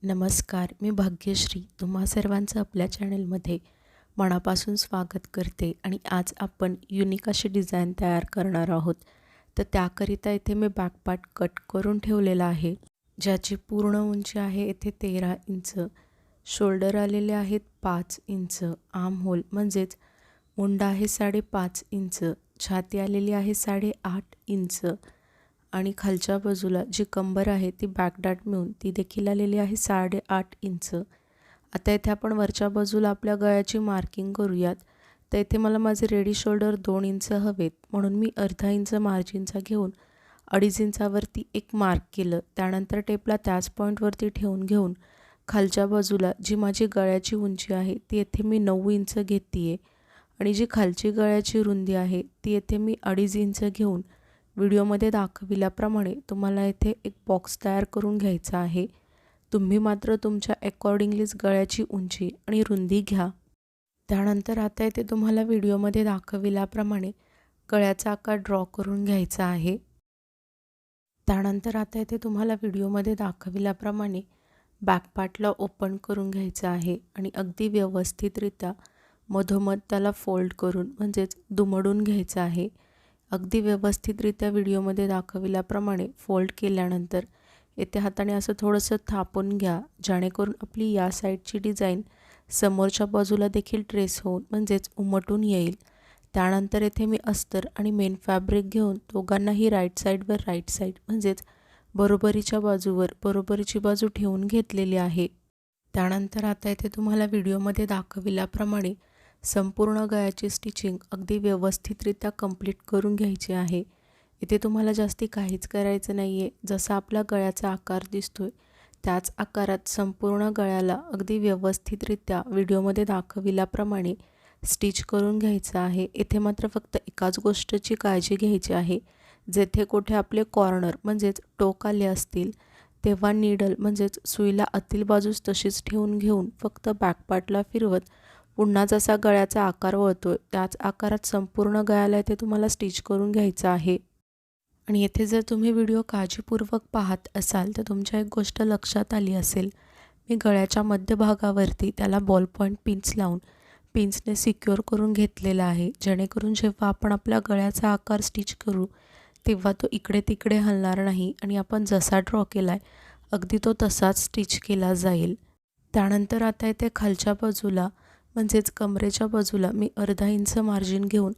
नमस्कार, मी भाग्यश्री तुम्हा सर्वांचं आपल्या चॅनलमध्ये मनापासून स्वागत करते आणि आज आपण युनिक अशी डिझाईन तयार करणार आहोत. तर त्याकरिता इथे मी बॅकपार्ट कट करून ठेवलेला आहे, ज्याची पूर्ण उंची आहे इथे 13 इंच. शोल्डर आलेले आहेत 5 इंच. आर्म होल म्हणजेच मुंडा आहे 5.5 इंच. छाती आलेली आहे 8.5 इंच. आणि खालच्या बाजूला जी कंबर आहे ती बॅकडाट मिळून ती देखील आलेली आहे 8.5 इंच. आता इथे आपण वरच्या बाजूला आपल्या गळ्याची मार्किंग करूयात. तर इथे मला माझे रेडी शोल्डर 2 इंच हवेत, म्हणून मी अर्धा इंच मार्जिनचा घेऊन 2.5 इंचावरती एक मार्क केलं. त्यानंतर टेपला त्याच पॉईंटवरती घेऊन खालच्या बाजूला जी माझी गळ्याची उंची आहे ती येथे मी 9 इंच घेते आहे आणि जी खालची गळ्याची रुंदी आहे ती येथे मी 2.5 इंच घेऊन व्हिडिओमध्ये दाखविल्याप्रमाणे तुम्हाला इथे एक बॉक्स तयार करून घ्यायचा आहे. तुम्ही मात्र तुमच्या अकॉर्डिंगलीच गळ्याची उंची आणि रुंदी घ्या. त्यानंतर आता इथे तुम्हाला व्हिडिओमध्ये दाखविल्याप्रमाणे गळ्याचा आकार ड्रॉ करून घ्यायचा आहे. त्यानंतर आता इथे तुम्हाला व्हिडिओमध्ये दाखविल्याप्रमाणे बॅकपार्टला ओपन करून घ्यायचं आहे आणि अगदी व्यवस्थितरित्या मधोमध त्याला फोल्ड करून म्हणजेच दुमडून घ्यायचं आहे. अगदी व्यवस्थितरित्या व्हिडिओमध्ये दाखविल्याप्रमाणे फोल्ड केल्यानंतर येथे हाताने असं थोडंसं थापून घ्या, जेणेकरून आपली या साईडची डिझाईन समोरच्या बाजूला देखील ट्रेस होऊन म्हणजेच उमटून येईल. त्यानंतर येथे मी अस्तर आणि मेन फॅब्रिक घेऊन दोघांनाही राईट साईडवर राईट साईड म्हणजेच बरोबरीच्या बाजूवर बरोबरीची बाजू ठेवून घेतलेली आहे. त्यानंतर आता इथे तुम्हाला व्हिडिओमध्ये दाखविल्याप्रमाणे संपूर्ण गळ्याची स्टिचिंग अगदी व्यवस्थितरित्या कंप्लीट करून घ्यायची आहे. इथे तुम्हाला जास्ती काहीच करायचं नाही आहे. जसा आपला गळ्याचा आकार दिसतोय त्याच आकारात संपूर्ण गळ्याला अगदी व्यवस्थितरित्या व्हिडिओमध्ये दाखविल्याप्रमाणे स्टिच करून घ्यायचं आहे. इथे मात्र फक्त एकाच गोष्टीची काळजी घ्यायची आहे, जेथे कुठे आपले कॉर्नर म्हणजेच टोक आले असतील तेव्हा नीडल म्हणजेच सुईला आतील बाजूस तशीच ठेवून घेऊन फक्त बॅकपार्टला फिरवत पुन्हा जसा गळ्याचा आकार वळतोय त्याच आकारात संपूर्ण गळ्याला इथे तुम्हाला स्टिच करून घ्यायचं आहे. आणि येथे जर तुम्ही व्हिडिओ काळजीपूर्वक पाहत असाल तर तुमच्या एक गोष्ट लक्षात आली असेल, मी गळ्याच्या मध्यभागावरती त्याला बॉल पॉईंट पिन्स लावून पिन्सने सिक्युअर करून घेतलेला आहे, जेणेकरून जेव्हा आपण आपल्या गळ्याचा आकार स्टिच करू तेव्हा तो इकडे तिकडे हलणार नाही आणि आपण जसा ड्रॉ केला आहे अगदी तो तसाच स्टिच केला जाईल. त्यानंतर आता इथे खालच्या बाजूला म्हणजेच कमरेच्या बाजूला मी अर्धा इंच मार्जिन घेऊन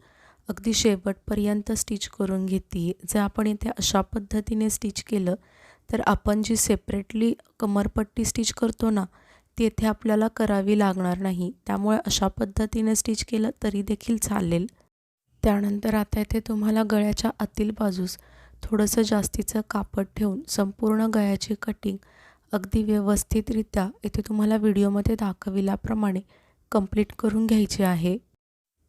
अगदी शेवटपर्यंत स्टिच करून घेते. जर आपण इथे अशा पद्धतीने स्टिच केलं तर आपण जी सेपरेटली कमरपट्टी स्टिच करतो ना ती इथे आपल्याला करावी लागणार नाही. त्यामुळे अशा पद्धतीने स्टिच केलं तरी देखील चालेल. त्यानंतर आता इथे तुम्हाला गळ्याच्या आतील बाजूस थोडंसं जास्तीचं कापड ठेवून संपूर्ण गळ्याची कटिंग अगदी व्यवस्थितरित्या इथे तुम्हाला व्हिडिओमध्ये दाखविल्याप्रमाणे कंप्लीट करून घ्यायची आहे.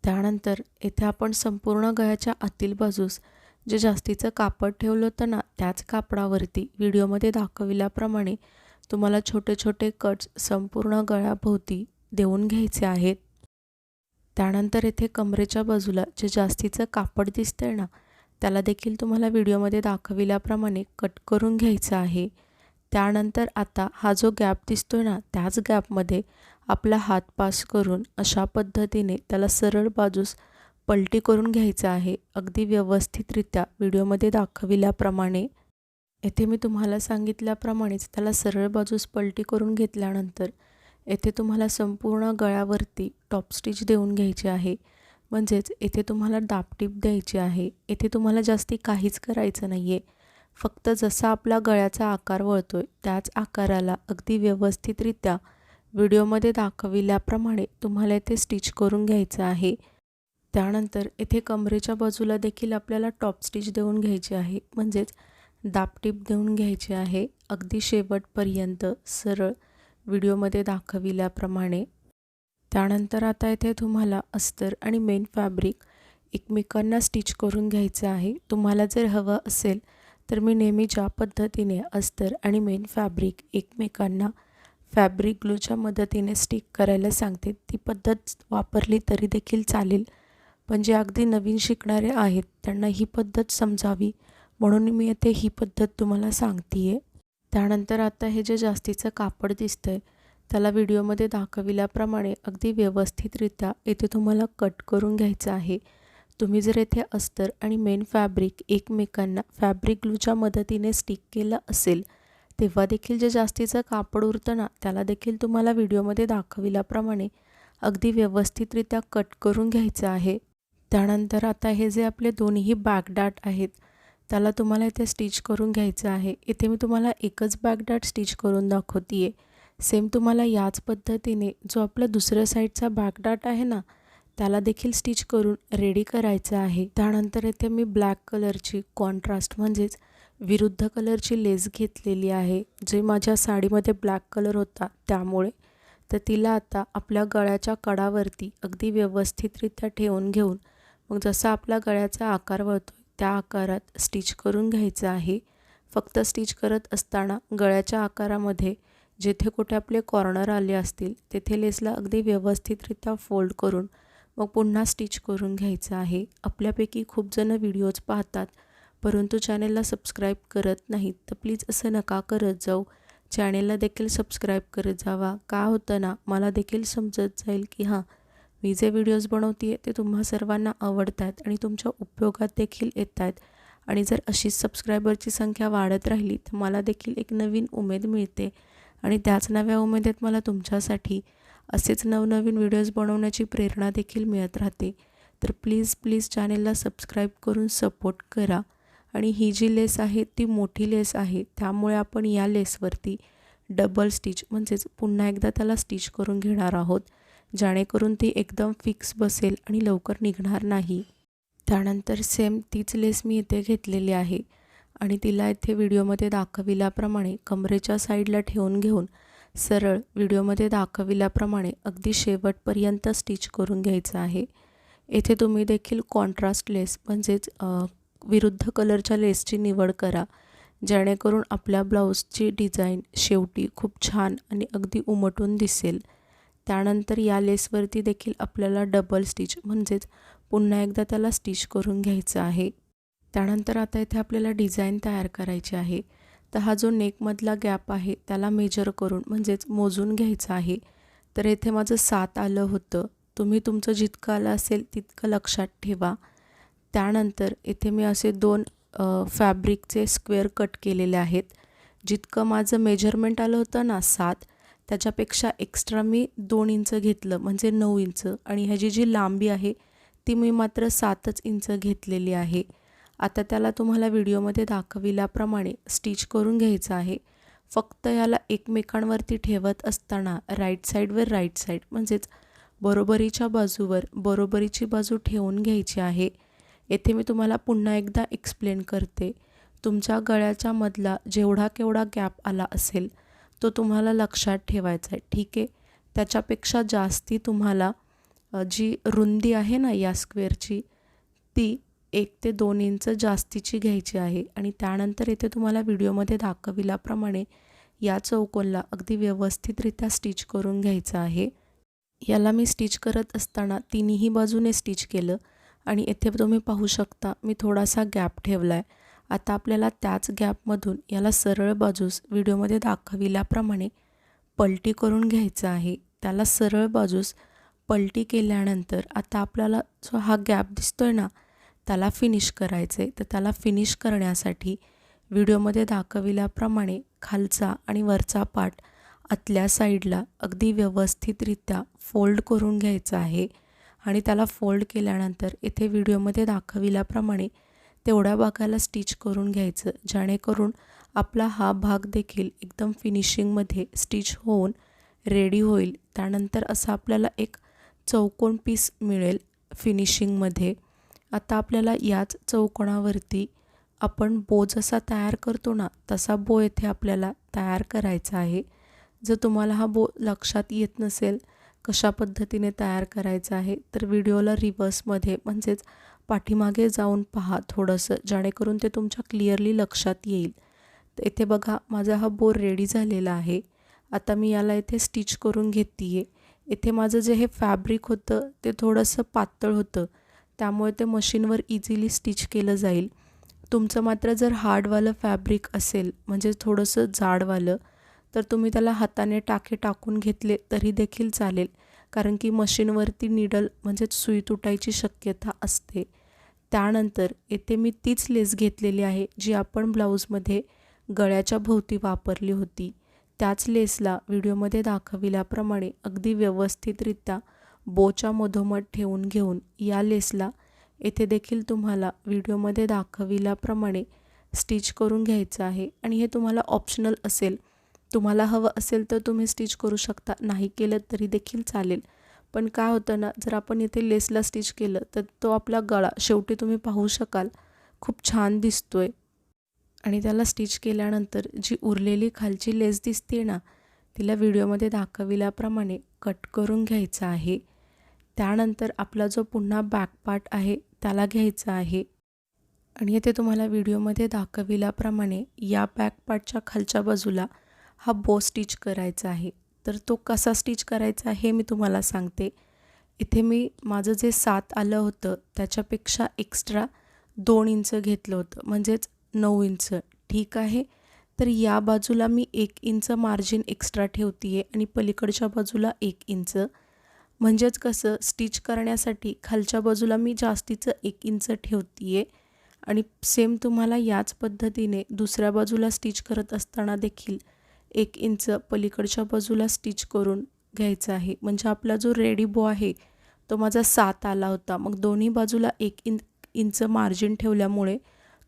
त्यानंतर इथे आपण संपूर्ण गळ्याच्या आतील बाजूस जे जास्तीचं कापड ठेवलं होतं ना त्याच कापडावरती व्हिडिओमध्ये दाखविल्याप्रमाणे तुम्हाला छोटे छोटे कट्स संपूर्ण गळ्याभोवती देऊन घ्यायचे आहेत. त्यानंतर इथे कमरेच्या बाजूला जे जास्तीचं कापड दिसतंय ना त्याला देखील तुम्हाला व्हिडिओमध्ये दाखविल्याप्रमाणे कट करून घ्यायचं आहे. त्यानंतर आता हा जो गॅप दिसतोय ना त्याच गॅपमध्ये आपला हात पास करून अशा पद्धतीने त्याला सरळ बाजूस पलटी करून घ्यायचं आहे, अगदी व्यवस्थितरित्या व्हिडिओमध्ये दाखविल्याप्रमाणे. येथे मी तुम्हाला सांगितल्याप्रमाणेच त्याला सरळ बाजूस पलटी करून घेतल्यानंतर येथे तुम्हाला संपूर्ण गळ्यावरती टॉप स्टिच देऊन घ्यायची आहे, म्हणजेच येथे तुम्हाला दाबटीप द्यायची आहे. येथे तुम्हाला जास्ती काहीच करायचं नाही आहे. फक्त जसा आपला गळ्याचा आकार वळतोय त्याच आकाराला अगदी व्यवस्थितरित्या व्हिडिओमध्ये दाखविल्याप्रमाणे तुम्हाला इथे स्टिच करून घ्यायचं आहे. त्यानंतर इथे कमरेच्या बाजूला देखील आपल्याला टॉप स्टिच देऊन घ्यायची आहे, म्हणजेच दाबटीप देऊन घ्यायची आहे अगदी शेवटपर्यंत सरळ व्हिडिओमध्ये दाखविल्याप्रमाणे. त्यानंतर आता इथे तुम्हाला अस्तर आणि मेन फॅब्रिक एकमेकांना स्टिच करून घ्यायचं आहे. तुम्हाला जर हवं असेल तर मी नेहमी ज्या पद्धतीने अस्तर आणि मेन फॅब्रिक एकमेकांना फॅब्रिक ग्लूच्या मदतीने स्टिक करायला सांगते ती पद्धत वापरली तरी देखील चालेल, पण जे अगदी नवीन शिकणारे आहेत त्यांना ही पद्धत समजावी म्हणून मी येथे ही पद्धत तुम्हाला सांगते आहे. त्यानंतर आता हे जे जास्तीचं कापड दिसतंय त्याला व्हिडिओमध्ये दाखविल्याप्रमाणे अगदी व्यवस्थितरित्या इथे तुम्हाला कट करून घ्यायचं आहे. तुम्ही जर इथे अस्तर आणि मेन फॅब्रिक एकमेकांना फॅब्रिक ग्लूच्या मदतीने स्टिक केलं असेल तेव्हा देखील जे जास्तीचं कापड उरतं ना त्याला देखील तुम्हाला व्हिडिओमध्ये दाखविल्याप्रमाणे अगदी व्यवस्थितरित्या कट करून घ्यायचं आहे. त्यानंतर आता हे जे आपले दोन्ही बॅकडाट आहेत त्याला तुम्हाला इथे स्टिच करून घ्यायचं आहे. इथे मी तुम्हाला एकच बॅकडाट स्टिच करून दाखवते आहे. सेम तुम्हाला याच पद्धतीने जो आपला दुसऱ्या साईडचा बॅकडाट आहे ना त्याला देखील स्टिच करून रेडी करायचं आहे. त्यानंतर इथे मी ब्लॅक कलरची कॉन्ट्रास्ट म्हणजेच विरुद्ध कलरची लेस घेतलेली आहे. जे माझ्या साडीमध्ये ब्लॅक कलर होता त्यामुळे. तर तिला आता आपल्या गळ्याच्या कडावरती अगदी व्यवस्थितरित्या ठेवून घेऊन मग जसा आपला गळ्याचा आकार वळतो त्या आकारात स्टिच करून घ्यायचं आहे. फक्त स्टिच करत असताना गळ्याच्या आकारामध्ये जेथे कुठे आपले कॉर्नर आले असतील तेथे लेसला अगदी व्यवस्थितरित्या फोल्ड करून मग पुन्हा स्टिच करून घ्यायचं आहे. आपल्यापैकी खूप जण व्हिडिओज पाहतात परंतु चॅनेलला सबस्क्राईब करत नाहीत. तर प्लीज असं नका करत जाऊ. चॅनेलला देखील सबस्क्राईब करत जावा. का होतं ना मला देखील समजत जाईल की हां मी जे व्हिडिओज बनवते ते तुम्हा सर्वांना आवडत आहेत आणि तुमच्या उपयोगात देखील येत आहेत. आणि जर अशीच सबस्क्रायबरची संख्या वाढत राहिली तर मला देखील एक नवीन उमेद मिळते आणि त्याच नव्या उमेदीत मला तुमच्यासाठी असेच नवनवीन व्हिडिओज बनवण्याची प्रेरणा देखील मिळत राहते. तर प्लीज चॅनेलला सबस्क्राईब करून सपोर्ट करा. आणि ही जी लेस आहे ती मोठी लेस आहे त्यामुळे आपण या लेसवरती डबल स्टिच म्हणजेच पुन्हा एकदा त्याला स्टिच करून घेणार आहोत जेणेकरून ती एकदम फिक्स बसेल आणि लवकर निघणार नाही. त्यानंतर सेम तीच लेस मी इथे घेतलेली आहे आणि तिला इथे व्हिडिओमध्ये दाखविल्याप्रमाणे कमरेच्या साईडला ठेवून घेऊन सरळ व्हिडिओमध्ये दाखविल्याप्रमाणे अगदी शेवटपर्यंत स्टिच करून घ्यायचं आहे. येथे तुम्ही देखील कॉन्ट्रास्ट लेस म्हणजेच विरुद्ध कलरच्या लेसची निवड करा जेणेकरून आपल्या ब्लाऊजची डिझाईन शेवटी खूप छान आणि अगदी उमटून दिसेल. त्यानंतर या लेसवरती देखील आपल्याला डबल स्टिच म्हणजेच पुन्हा एकदा त्याला स्टिच करून घ्यायचं आहे. त्यानंतर आता इथे आपल्याला डिझाईन तयार करायची आहे. तर हा जो नेकमधला गॅप आहे त्याला मेजर करून म्हणजेच मोजून घ्यायचा आहे. तर इथे माझं 7 आलं होतं. तुम्ही तुमचं जितकं आलं असेल तितकं लक्षात ठेवा. त्यानंतर इथे मी असे 2 फॅब्रिकचे स्क्वेअर कट केलेले आहेत. जितकं माझं मेजरमेंट आलं होतं ना 7 त्याच्यापेक्षा एक्स्ट्रा मी 2 इंच घेतलं म्हणजे 9 इंच आणि ह्याची जी लांबी आहे ती मी मात्र 7च इंच घेतलेली आहे. आता त्याला तुम्हाला व्हिडिओमध्ये दाखविल्याप्रमाणे स्टिच करून घ्यायचं आहे. फक्त याला एकमेकांवरती ठेवत असताना राईट साईडवर राईट साईड म्हणजेच बरोबरीच्या बाजूवर बरोबरीची बाजू ठेवून घ्यायची आहे. येथे मी तुम्हाला पुन्हा एकदा एक्सप्लेन करते. तुमच्या गळ्याच्या मधला जेवढा केवढा गॅप आला असेल तो तुम्हाला लक्षात ठेवायचा आहे. ठीक आहे. त्याच्यापेक्षा जास्ती तुम्हाला जी रुंदी आहे ना या स्क्वेअरची ती 1 ते 2 इंच जास्तीची घ्यायची आहे आणि त्यानंतर इथे तुम्हाला व्हिडिओमध्ये दाखविल्याप्रमाणे या चौकोनला अगदी व्यवस्थितरित्या स्टिच करून घ्यायचं आहे. याला मी स्टिच करत असताना तिन्ही बाजूने स्टिच केलं आणि इथे तुम्ही पाहू शकता मी थोडासा गॅप ठेवला आहे. आता आपल्याला त्याच गॅपमधून याला सरळ बाजूस व्हिडिओमध्ये दाखविल्याप्रमाणे पलटी करून घ्यायचं आहे. त्याला सरळ बाजूस पलटी केल्यानंतर आता आपल्याला जो हा गॅप दिसतोय ना त्याला फिनिश करायचं आहे. तर त्याला फिनिश करण्यासाठी व्हिडिओमध्ये दाखविल्याप्रमाणे खालचा आणि वरचा पार्ट आतल्या साईडला अगदी व्यवस्थितरित्या फोल्ड करून घ्यायचा आहे आणि त्याला फोल्ड केल्यानंतर इथे व्हिडिओमध्ये दाखविल्याप्रमाणे तेवढ्या भागाला स्टिच करून घ्यायचं जेणेकरून आपला हा भाग देखील एकदम फिनिशिंगमध्ये स्टिच होऊन रेडी होईल. त्यानंतर असा आपल्याला एक चौकोन पीस मिळेल फिनिशिंगमध्ये. आता आपल्याला याच चौकोनावरती आपण बो जसा तयार करतो ना तसा बो येथे आपल्याला तयार करायचा आहे. जर तुम्हाला हा बो लक्षात येत नसेल कशा पद्धतीने तयार करायचा आहे तर व्हिडिओला रिव्हर्समध्ये म्हणजेच पाठीमागे जाऊन पहा थोडंसं जेणेकरून ते तुमच्या क्लिअरली लक्षात येईल. तर इथे बघा माझा हा बो रेडी झालेला आहे. आता मी याला इथे स्टिच करून घेते आहे. इथे माझं जे हे फॅब्रिक होतं ते थोडंसं पातळ होतं त्यामुळे ते मशीनवर इझिली स्टिच केलं जाईल. तुमचं मात्र जर हार्डवालं फॅब्रिक असेल म्हणजे थोडंसं जाडवालं, तर तुम्ही त्याला हाताने टाके टाकून घेतले तरी देखील चालेल, कारण की मशीनवरती निडल म्हणजेच सुई तुटायची शक्यता असते. त्यानंतर येथे मी तीच लेस घेतलेली आहे जी आपण ब्लाऊजमध्ये गळ्याच्या भोवती वापरली होती. त्याच लेसला व्हिडिओमध्ये दाखविल्याप्रमाणे अगदी व्यवस्थितरित्या बोच्या मधोमध ठेवून घेऊन या लेसला येथे देखील तुम्हाला व्हिडिओमध्ये दाखविल्याप्रमाणे स्टिच करून घ्यायचं आहे. आणि हे तुम्हाला ऑप्शनल असेल, तुम्हाला हवं असेल तर तुम्ही स्टिच करू शकता, नाही केलं तरी देखील चालेल. पण काय होतं ना, जर आपण इथे लेसला स्टिच केलं तर तो आपला गळा शेवटी तुम्ही पाहू शकाल खूप छान दिसतोय. आणि त्याला स्टिच केल्यानंतर जी उरलेली खालची लेस दिसते ना, तिला व्हिडिओमध्ये दाखविल्याप्रमाणे कट करून घ्यायचं आहे. त्यानंतर आपला जो पुन्हा बॅक पार्ट आहे त्याला घ्यायचा आहे. आणि इथे तुम्हाला व्हिडिओमध्ये दाखविल्याप्रमाणे या बॅक पार्टच्या खालच्या बाजूला हा बो स्टिच करायचा आहे. तर तो कसा स्टिच करायचा हे मी तुम्हाला सांगते. इथे मी माझं जे 7 आलं होतं त्याच्यापेक्षा एक्स्ट्रा 2 इंच घेतलं होतं, म्हणजेच 9 इंच. ठीक आहे. तर या बाजूला मी 1 इंच मार्जिन एक्स्ट्रा ठेवते आहे आणि पलीकडच्या बाजूला 1 इंच. म्हणजेच कसं स्टिच करण्यासाठी खालच्या बाजूला मी जास्तीचं 1 इंच ठेवते आहे. आणि सेम तुम्हाला याच पद्धतीने दुसऱ्या बाजूला स्टिच करत असताना देखील 1 इंच पलीकडच्या बाजूला स्टिच करून घ्यायचा आहे. म्हणजे आपला जो रेडी बो आहे तो माझा 7 आला होता. मग दोन्ही बाजूला 1 इंच मार्जिन ठेवल्यामुळे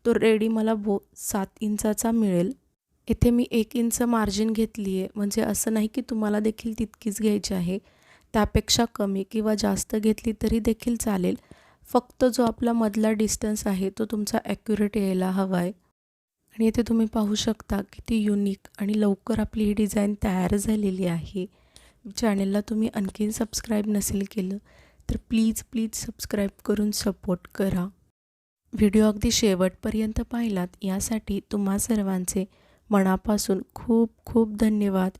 तो रेडी मला बो 7 इंचाचा मिळेल. इथे मी 1 इंच मार्जिन घेतली आहे, म्हणजे असं नाही की तुम्हाला देखील तितकीच घ्यायची आहे. त्यापेक्षा कमी किंवा जास्त घेतली तरी देखील चालेल. फक्त जो आपला मधला डिस्टन्स आहे तो तुमचा ॲक्युरेट यायला हवा आहे. आणि इथे तुम्ही पाहू शकता किती युनिक आणि लवकर आपली ही डिझाईन तयार झालेली आहे. चॅनलला तुम्ही आणखीन सबस्क्राईब नसेल केलं तर प्लीज सबस्क्राईब करून सपोर्ट करा. व्हिडिओ अगदी शेवटपर्यंत पाहिलात यासाठी तुम्हा सर्वांचे मनापासून खूप खूप धन्यवाद.